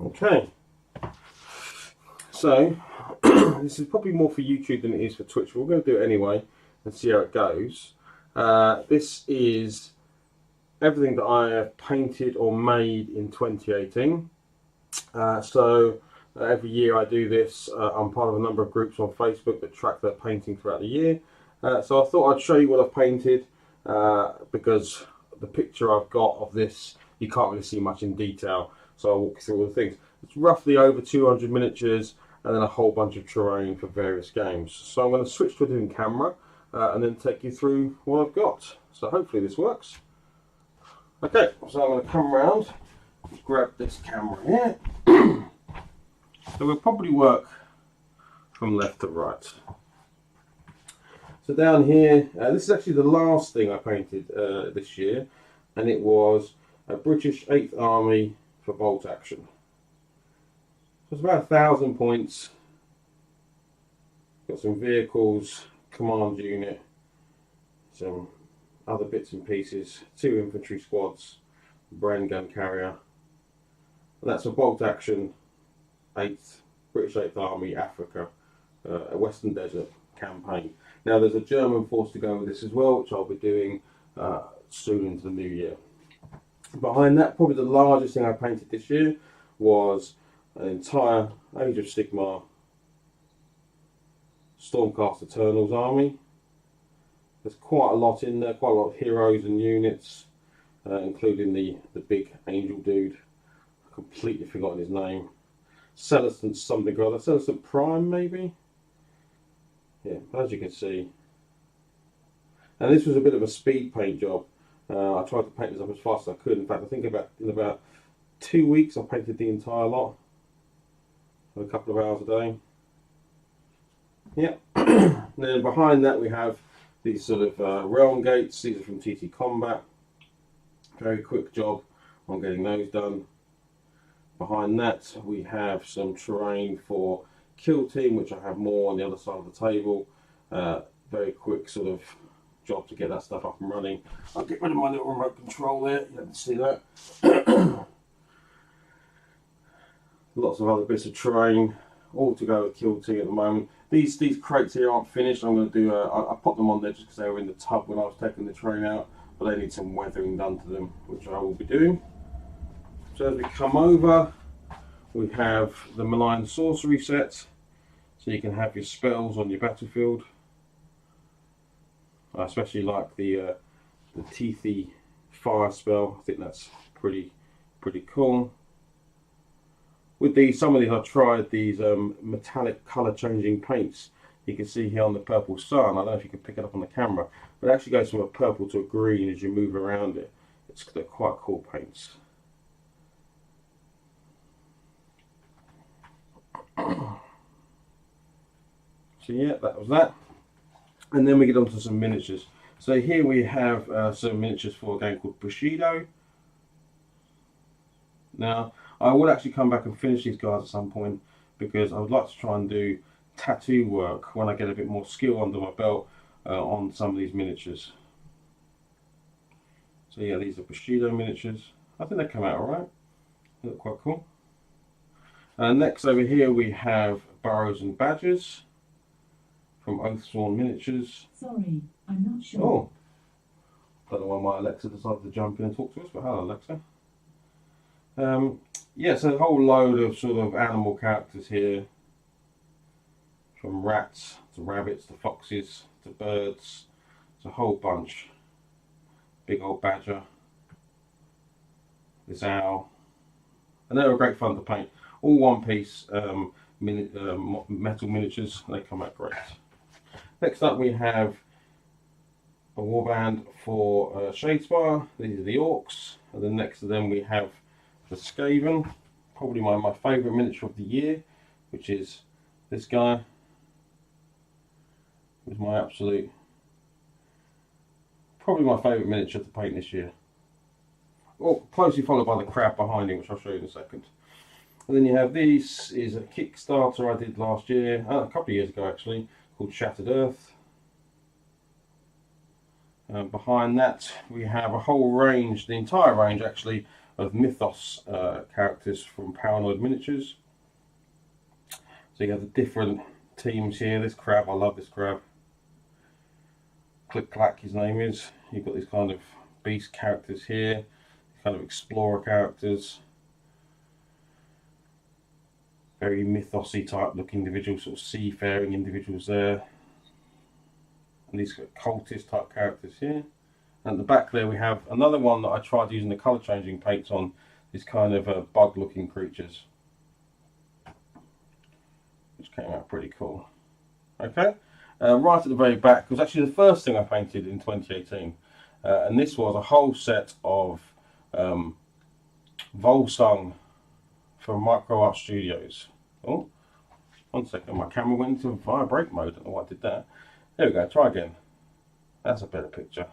Okay, so this is probably more for YouTube than it is for Twitch, but we're going to do it anyway and see how it goes. This is everything that I have painted or made in 2018. Every year I do this. I'm part of a number of groups on Facebook that track their painting throughout the year. So I thought I'd show you what I've painted because the picture I've got of this, you can't really see much in detail. So I'll walk you through all the things. It's roughly over 200 miniatures and then a whole bunch of terrain for various games. So I'm going to switch to a different camera and then take you through what I've got. So hopefully this works. Okay, so I'm going to come around, grab this camera here. So we'll probably work from left to right. So down here, this is actually the last thing I painted this year, and it was a British 8th Army for bolt action. So it's about 1,000 points. Got some vehicles, command unit, some other bits and pieces, 2 infantry squads, Bren gun carrier. And that's a bolt action 8th British 8th Army Africa, a Western Desert campaign. Now there's a German force to go with this as well, which I'll be doing soon into the new year. Behind that, probably the largest thing I painted this year was an entire Age of Sigmar Stormcast Eternals army. There's quite a lot in there, quite a lot of heroes and units, including the big angel dude. I've completely forgotten his name. Celestant something or other. Celestant Prime, maybe? Yeah, as you can see. And this was a bit of a speed paint job. I tried to paint this up as fast as I could. In fact, I think in about 2 weeks I painted the entire lot. For a couple of hours a day. Yeah. And then behind that we have these sort of realm gates. These are from TT Combat. Very quick job on getting those done. Behind that we have some terrain for Kill Team, which I have more on the other side of the table. Very quick sort of job to get that stuff up and running. I'll get rid of my little remote control there, you can see that. Lots of other bits of terrain, all to go with Kill Team at the moment. These crates here aren't finished. I'm going to do, I put them on there just because they were in the tub when I was taking the terrain out, but they need some weathering done to them, which I will be doing. So as we come over, we have the Malign Sorcery set, so you can have your spells on your battlefield. I especially like the Teethy fire spell. I think that's pretty cool. With these, some of these I tried these metallic colour changing paints. You can see here on the Purple Sun. I don't know if you can pick it up on the camera, but it actually goes from a purple to a green as you move around it. They're quite cool paints. So yeah, that was that. And then we get on to some miniatures. So here we have some miniatures for a game called Bushido. Now, I will actually come back and finish these guys at some point because I would like to try and do tattoo work when I get a bit more skill under my belt on some of these miniatures. So yeah, these are Bushido miniatures. I think they come out alright. They look quite cool. Next over here we have Burrows and Badgers from Oathsworn Miniatures. Sorry, I'm not sure. Oh, don't know why my Alexa decided to jump in and talk to us, but hello Alexa. Yeah, so a whole load of sort of animal characters here, from rats to rabbits to foxes to birds. It's a whole bunch. Big old badger, this owl, and they were great fun to paint. All one piece metal miniatures, they come out great. Next up we have a warband for Shadespire. These are the Orcs, and then next to them we have the Skaven, probably my favourite miniature of the year, which is this guy. It's my absolute, probably my favourite miniature to paint this year. Well, closely followed by the crab behind him, which I'll show you in a second. And then you have this is a Kickstarter I did last year, a couple of years ago actually, called Shattered Earth. Behind that we have a whole range, the entire range actually, of Mythos characters from Paranoid Miniatures. So you have the different teams here. This crab, I love this crab. Click Clack, his name is. You've got these kind of beast characters here, kind of explorer characters. Very mythosy type looking individuals, sort of seafaring individuals there. And these cultist type characters here. And at the back there we have another one that I tried using the colour changing paints on, these kind of bug looking creatures, which came out pretty cool. Okay, right at the very back was actually the first thing I painted in 2018, and this was a whole set of Volsung from Micro Art Studios. Oh, one second, my camera went into vibrate mode. I don't know why I did that. There we go, try again. That's a better picture.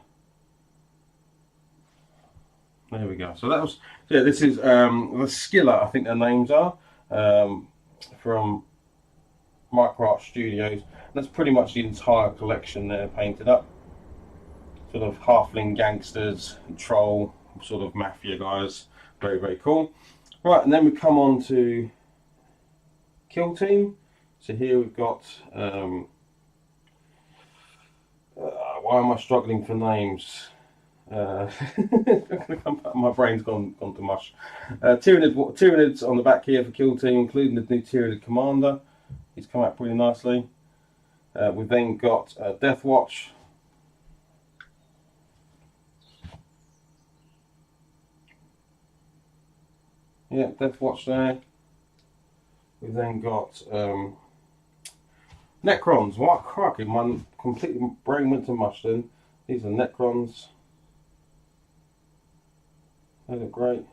There we go. So that was, yeah, this is the Skilla, I think their names are, from Micro Art Studios. That's pretty much the entire collection there painted up. Sort of halfling gangsters, troll, sort of mafia guys. Very, very cool. Right, and then we come on to Kill Team. So here we've got, why am I struggling for names? My brain's gone to mush. Tyranids on the back here for Kill Team, including the new Tyranid Commander. He's come out pretty nicely. We've then got Death Watch. Yeah, Death Watch there. We've then got Necrons. What crikey, my completely brain went to mush then. These are Necrons. They look great.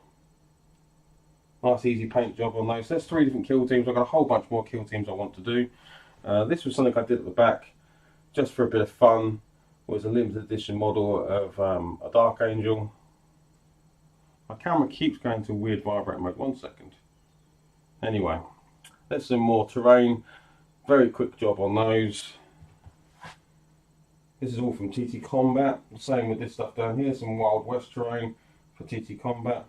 Nice easy paint job on those. So that's 3 different kill teams. I've got a whole bunch more kill teams I want to do. This was something I did at the back just for a bit of fun. It was a limited edition model of a Dark Angel. My camera keeps going to weird vibrate mode. 1 second. Anyway, there's some more terrain. Very quick job on those. This is all from TT Combat. The same with this stuff down here. Some Wild West terrain for TT Combat.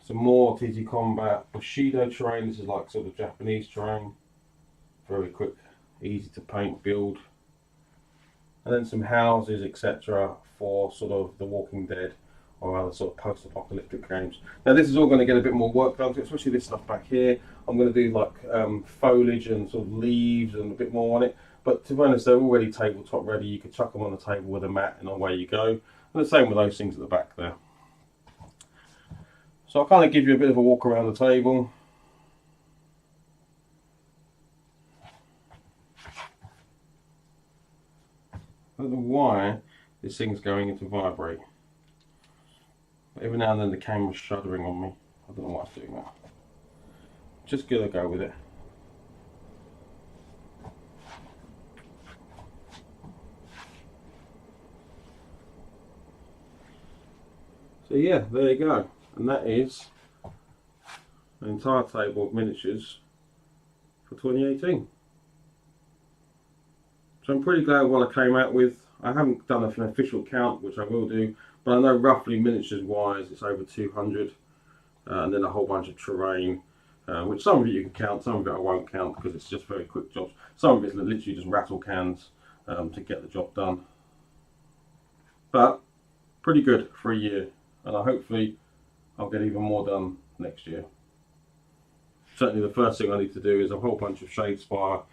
Some more TT Combat Bushido terrain. This is like sort of Japanese terrain. Very quick, easy to paint, build. And then some houses, etc. for sort of The Walking Dead or other sort of post-apocalyptic games. Now this is all going to get a bit more work done to it, especially this stuff back here. I'm going to do like foliage and sort of leaves and a bit more on it. But to be honest, they're already tabletop ready. You could chuck them on the table with a mat and away you go. And the same with those things at the back there. So I'll kind of give you a bit of a walk around the table. I don't know why this thing's going into vibrate. But every now and then the camera's shuddering on me. I don't know why it's doing that. Just gonna go with it. So yeah, there you go. And that is an entire table of miniatures for 2018. So I'm pretty glad what I came out with. I haven't done an official count, which I will do, but I know roughly miniatures wise it's over 200, and then a whole bunch of terrain, which some of it you can count, some of it I won't count because it's just very quick jobs. Some of it's literally just rattle cans to get the job done. But pretty good for a year, and hopefully I'll get even more done next year. Certainly the first thing I need to do is a whole bunch of Shadespire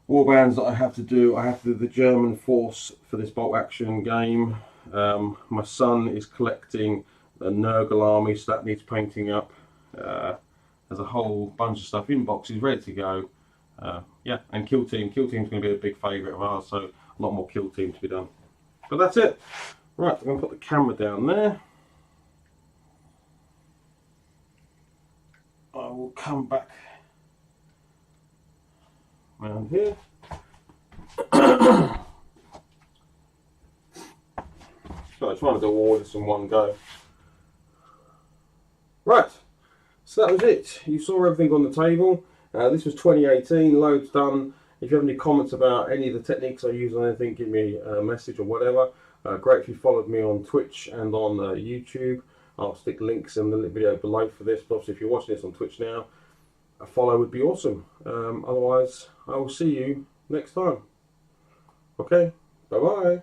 warbands that I have to do. I have to do the German force for this bolt action game. My son is collecting the Nurgle army, so that needs painting up. There's a whole bunch of stuff in boxes ready to go. Yeah, and Kill Team. Kill Team's going to be a big favourite of ours, so a lot more Kill Team to be done. But that's it. Right, I'm going to put the camera down there. I will come back around here. So I'm trying to do all this in one go. Right, so that was it. You saw everything on the table. This was 2018, loads done. If you have any comments about any of the techniques I use on anything, give me a message or whatever. Great if you followed me on Twitch and on YouTube. I'll stick links in the video below for this, but obviously if you're watching this on Twitch now, a follow would be awesome. Otherwise, I will see you next time. Okay, bye bye.